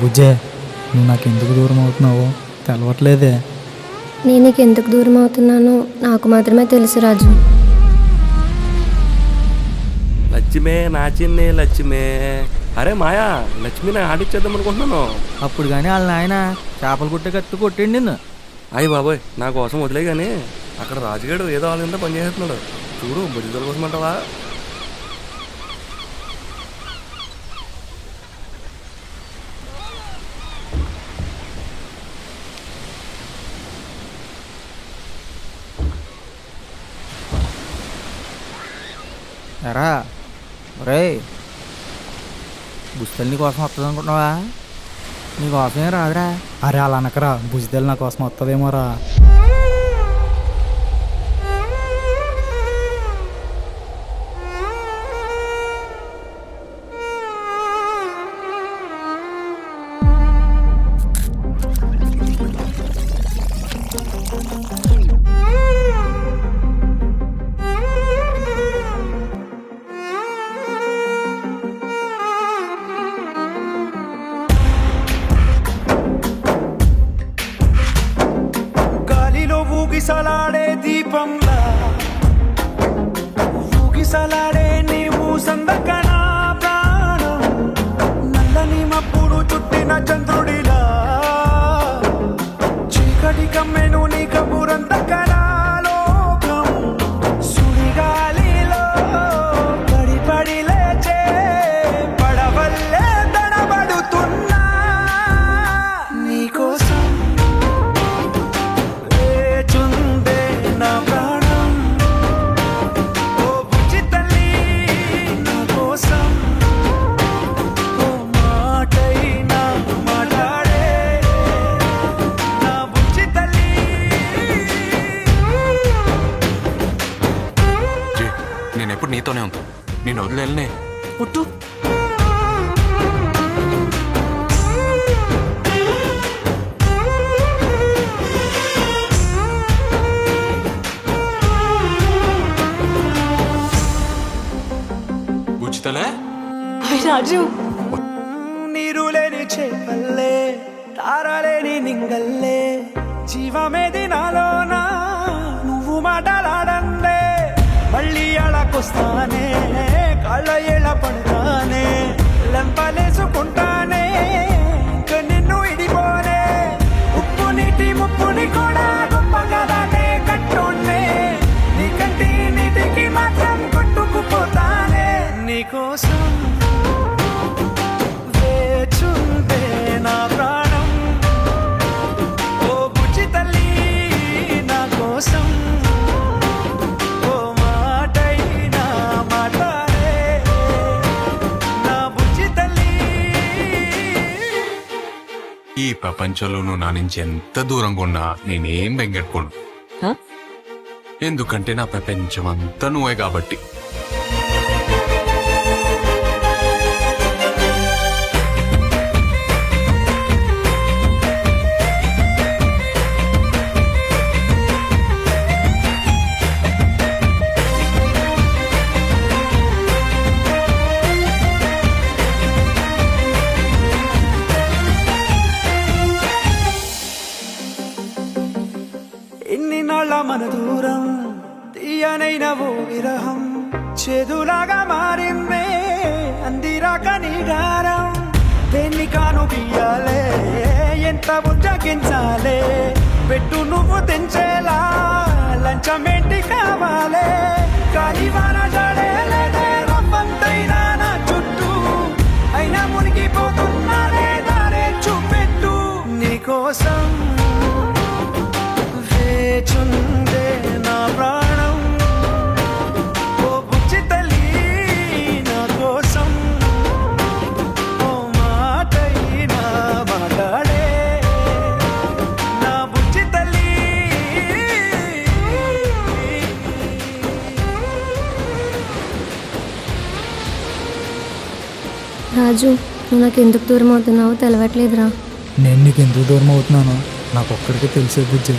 బుజ్జే, నువ్వు నాకెందుకు దూరం అవుతున్నావో తెలవట్లేదే. నేను నీకు ఎందుకు దూరం అవుతున్నానో నాకు మాత్రమే తెలుసు రాజు. లక్ష్మే, నా చిన్నే లక్ష్మే. అరే మాయా, లక్ష్మిని ఆడిచ్చేద్దాం అనుకుంటున్నాను. అప్పుడు కానీ వాళ్ళ నాయన చేపలు కుట్టే కత్తి కొట్టండి నిన్ను. అయ్యి బాబోయ్, నా కోసం వదిలే కానీ అక్కడ రాజుగాడు ఏదో వాళ్ళంతా పనిచేస్తున్నాడు. చూడు, బుద్ధిదల కోసం అంటావా? ఎరా ఒరే, బుస్తలు నీ కోసం వస్తుంది అనుకుంటున్నావా? నీ కోసమే రాదురా. అరే అలా అనకరా, బుజ్జిదలు నా కోసం వస్తుందేమోరా. ఊగిసలాడే దీపంలా ఊగిసలాడే నీవు సందకన ప్రాణం, నల్లని మప్పుడు చుట్టిన చంద్రుడిలా చీకటి కమ్మెను నీ కబురందకన లోకం, సుడిగాలిలో పడి పడి లేచే పడవల్లే తడబడుతున్నా నీకోసం నేను ఎప్పుడు నీతోనే ఉంటా, నేను వదిలేనే పుట్టు. ఉచితలే రాజు, నీరు లేని చేపల్లే తారలేని నింగల్లే జీవమేది నాలోనా నువ్వు మాటలాడందే, మళ్ళీ అడకొస్తానే కాళ్ళ ఏళ్ళ పడతానే లెంపలేసుకుంటానే ఇంక నిన్ను ఇడిపోనే, ఉప్పు నీటి ముప్పుని కూడా గొప్పగా దాటే కట్టునే నీ కంటి నీటికి మాత్రం కొట్టుకుపోతానే నీకోసం వేచుందే నా ప్రాణం, ఓ బుజ్జి తల్లి నా కోసం ఓ మాటైనా మాట్లాడే నా బుజ్జి తల్లి. ఈ ప్రపంచంలో నువ్వు నా నుంచి ఎంత దూరంగా ఉన్నా నేనేం బెంగెట్టుకోను, ఎందుకంటే నా ప్రపంచం అంతా నువ్వే కాబట్టి. ఎన్ని నాళ్ళ మన దూరం తీయనైన ఓ విరహం చేదులాగా మారిందే అందిరాక నీగారం, దేన్ని కాను బియ్యాలే ఎంత బుజ్జగించాలే పెట్టు నువ్వు తెంచేలా లంచమేంటి కావాలే, కాలివాన జడేలేదే రవ్వంతైనా నా చుట్టూ అయినా మునిగిపోతున్నారే దారే చూపెట్టు నీకోసం వేచుందే నా ప్రాణం, ఓ బుజ్జి తల్లి నా కోసం ఓ మాటైనా మాట్లాడే నా బుజ్జి తల్లి. రాజు, నువ్వు నాకు ఎందుకు దూరం అవుతున్నావో తెలవట్లేదురా. నేను నీకు ఎందుకు దూరం అవుతున్నానో నాకు ఒక్కడికే తెలిసే బుజ్జే.